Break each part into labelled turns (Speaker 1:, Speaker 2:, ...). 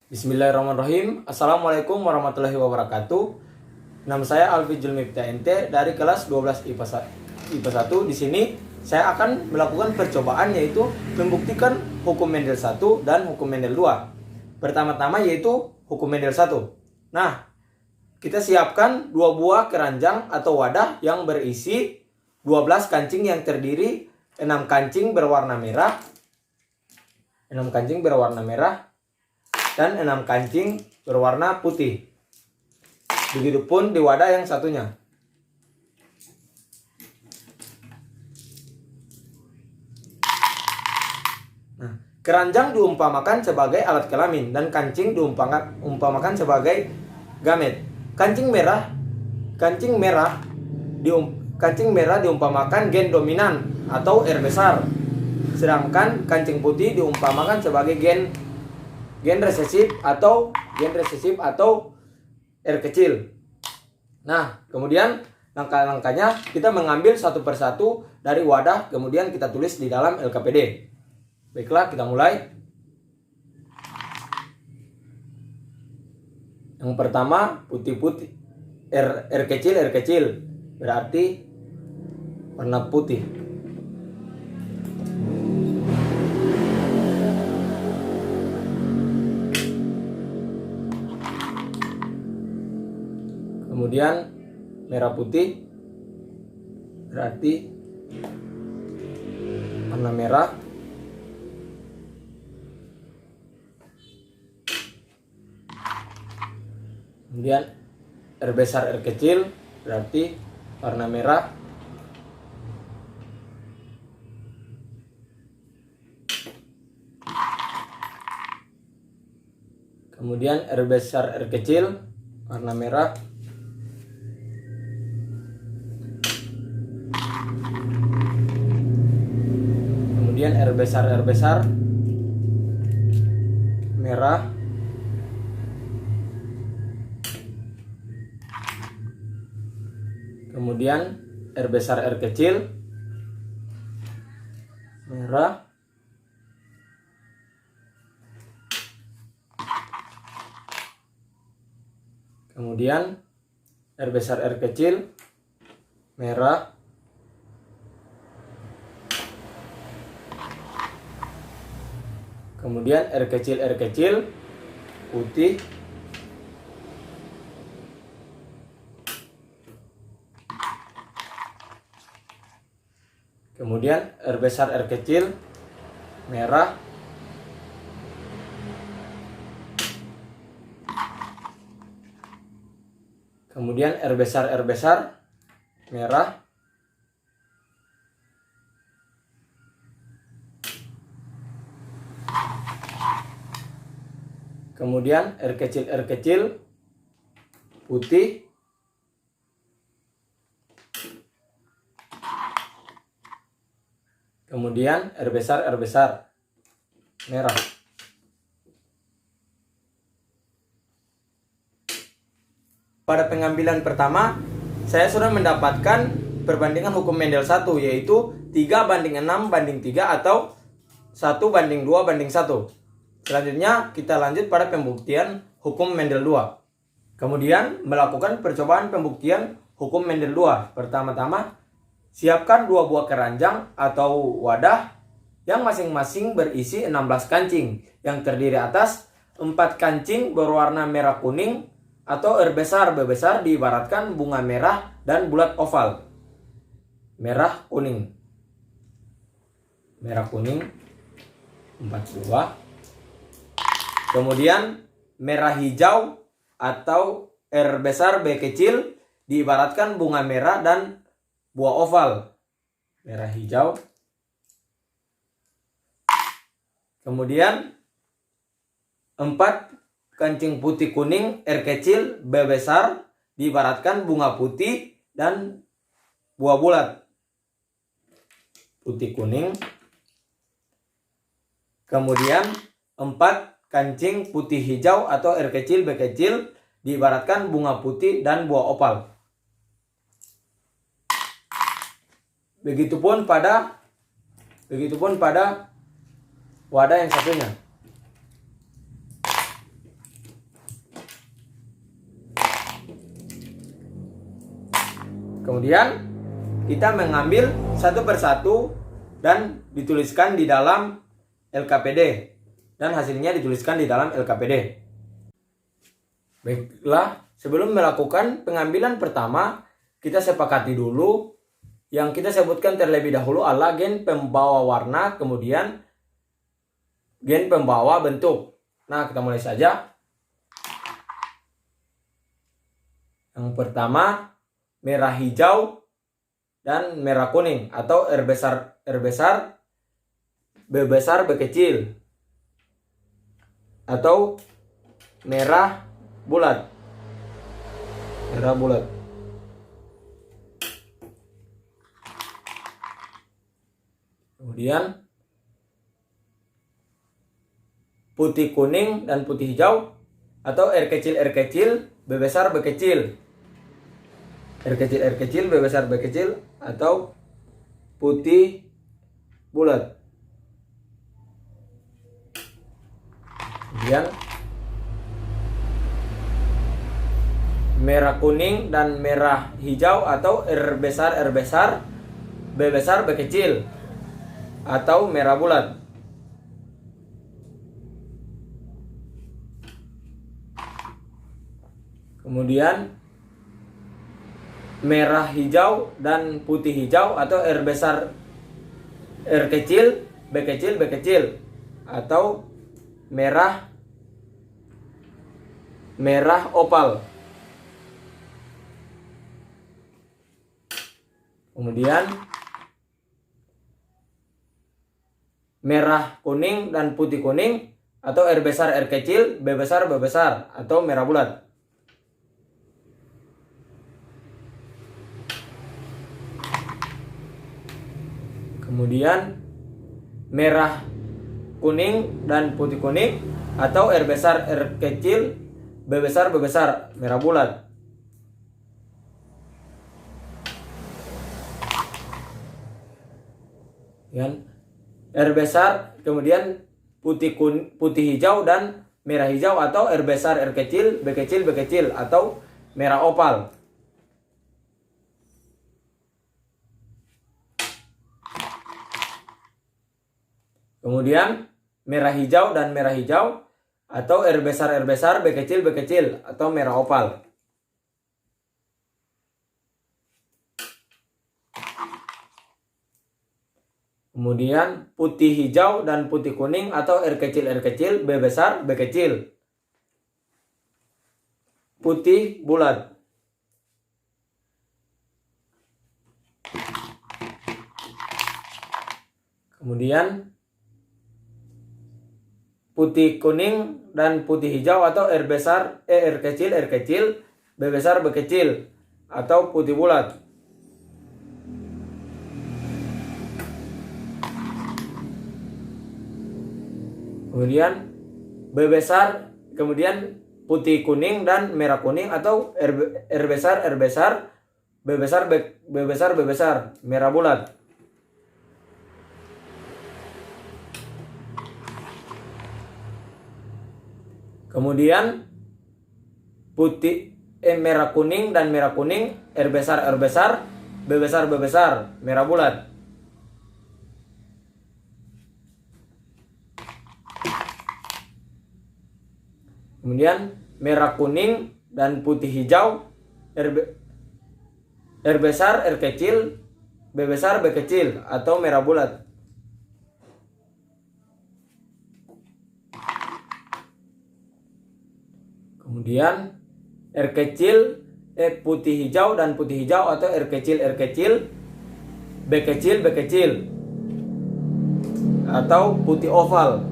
Speaker 1: Bismillahirrahmanirrahim. Assalamualaikum warahmatullahi wabarakatuh. Nama saya Alfi Julmi PTNT dari kelas 12 IPA 1. Di sini saya akan melakukan percobaan yaitu membuktikan hukum Mendel 1 dan hukum Mendel 2. Pertama-tama yaitu hukum Mendel 1. Nah, kita siapkan 2 buah keranjang atau wadah yang berisi 12 kancing yang terdiri 6 kancing berwarna merah, 6 kancing berwarna merah dan 6 kancing berwarna putih. Begitupun di wadah yang satunya. Nah, keranjang diumpamakan sebagai alat kelamin dan kancing diumpamakan sebagai gamet. Kancing merah diumpamakan gen dominan atau R besar. Sedangkan kancing putih diumpamakan sebagai gen resesif atau R kecil. Nah, kemudian langkah-langkahnya kita mengambil satu persatu dari wadah, kemudian kita tulis di dalam LKPD. Baiklah, kita mulai. Yang pertama, putih-putih. R kecil berarti warna putih. Kemudian merah putih berarti warna merah. Kemudian R besar R kecil berarti warna merah. Kemudian R besar R kecil warna merah. Kemudian R besar merah. Kemudian R besar R kecil merah. Kemudian R besar R kecil merah. Kemudian R kecil putih. Kemudian R besar R kecil merah. Kemudian R besar merah. Kemudian R kecil putih. Kemudian R besar merah. Pada pengambilan pertama, saya sudah mendapatkan perbandingan hukum Mendel 1, yaitu 3:6:3 atau 1:2:1. Selanjutnya kita lanjut pada pembuktian hukum Mendel 2. Kemudian melakukan percobaan pembuktian hukum Mendel 2. Pertama-tama, siapkan 2 buah keranjang atau wadah yang masing-masing berisi 16 kancing yang terdiri atas 4 kancing berwarna merah kuning atau R besar B besar diibaratkan bunga merah dan bulat oval. Merah kuning 4 buah. Kemudian merah hijau atau R besar B kecil diibaratkan bunga merah dan buah oval. Merah hijau. Kemudian 4 kancing putih kuning R kecil B besar diibaratkan bunga putih dan buah bulat. Putih kuning. Kemudian 4 kancing putih hijau atau R kecil B kecil diibaratkan bunga putih dan buah opal. Begitupun pada wadah yang satunya. Kemudian kita mengambil satu persatu dan dituliskan di dalam LKPD. Dan hasilnya dituliskan di dalam LKPD. Baiklah, sebelum melakukan pengambilan pertama, kita sepakati dulu yang kita sebutkan terlebih dahulu adalah gen pembawa warna, kemudian gen pembawa bentuk. Nah, kita mulai saja. Yang pertama, merah hijau dan merah kuning atau R besar, B besar, B kecil, atau merah bulat. Merah bulat. Kemudian putih kuning dan putih hijau atau R kecil, B besar, B kecil. R kecil, B besar, B kecil atau putih bulat. Kemudian merah kuning dan merah hijau atau R besar, B besar, B kecil atau merah bulat. Kemudian merah hijau dan putih hijau atau R besar, R kecil, B kecil atau merah opal. Kemudian merah kuning dan putih kuning atau R besar, R kecil, B besar, B besar atau merah bulat. Kemudian merah kuning dan putih kuning atau R besar, R kecil, B besar, B besar, merah bulat. R besar, kemudian putih hijau dan merah hijau atau R besar, R kecil, B kecil atau merah opal. Kemudian merah hijau dan merah hijau atau R besar, B kecil atau merah opal. Kemudian putih hijau dan putih kuning atau R kecil, B besar, B kecil. Putih bulat. Kemudian putih kuning dan putih hijau atau R besar, R kecil, B besar, B kecil atau putih bulat. Kemudian B besar, kemudian putih kuning dan merah kuning atau R besar, B besar, B besar, merah bulat. Kemudian merah kuning dan merah kuning, R besar, B besar, merah bulat. Kemudian merah kuning dan putih hijau, R besar, R kecil, B besar, B kecil atau merah bulat. Kemudian R kecil, putih hijau dan putih hijau atau R kecil, B kecil atau putih oval.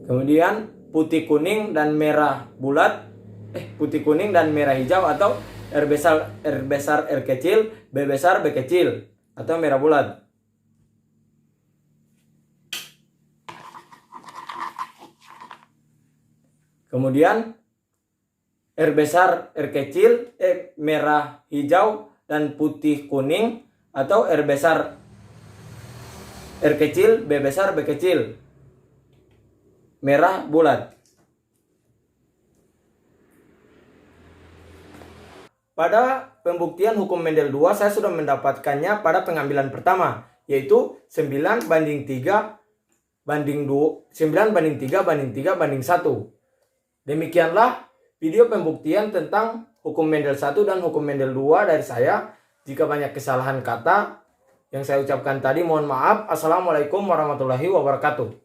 Speaker 1: Kemudian putih kuning dan merah bulat, putih kuning dan merah hijau atau R besar, R kecil, B besar, B kecil atau merah bulat. Kemudian R besar, R kecil, merah hijau dan putih kuning atau R besar, R kecil, B besar, B kecil, merah bulat. pada pembuktian hukum Mendel 2 saya sudah mendapatkannya pada pengambilan pertama, yaitu 9 banding 3 banding 2, 9 banding 3 banding 3 banding 1. Demikianlah video pembuktian tentang hukum Mendel 1 dan hukum Mendel 2 dari saya. Jika banyak kesalahan kata yang saya ucapkan tadi, mohon maaf. Assalamualaikum warahmatullahi wabarakatuh.